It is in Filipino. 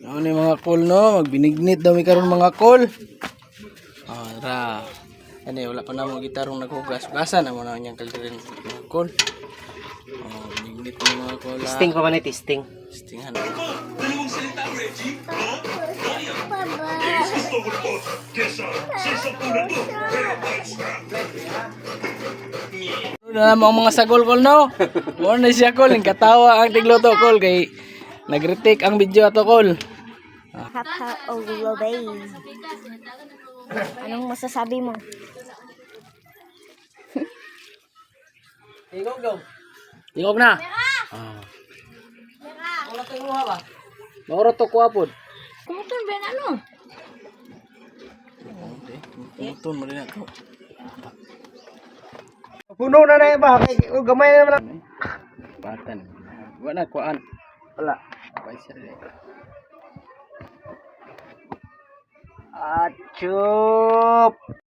Ano ni mga kol no, magbinignit daw mi karon mga kol. Ra. Ani wala pa na mo gitarong naghugas. Gasan na mo na nyang kaldirin mga kol. Binignit ni mga kol. Testing pa man eh, testing. Testingan. Dalawang salita, Reggie? Ha? Gusto mo to? Kesa sa sapunan to. Pero extra. Ano na naman ang mga sagol kol no? Mo na siya kol, ang katawa ang tigluto kol kay nag-retake ang video ato kol. Hapa o Globay. Anong masasabi mo? Tingog na. Wala tayong luha ba? Mauro to kuwapod. Kumuton ba ano? Kumuton mo rin ako. Puno na na ba? Gamay na naman. Batan. Wala kuan. Wala. Paisa rin. Achup.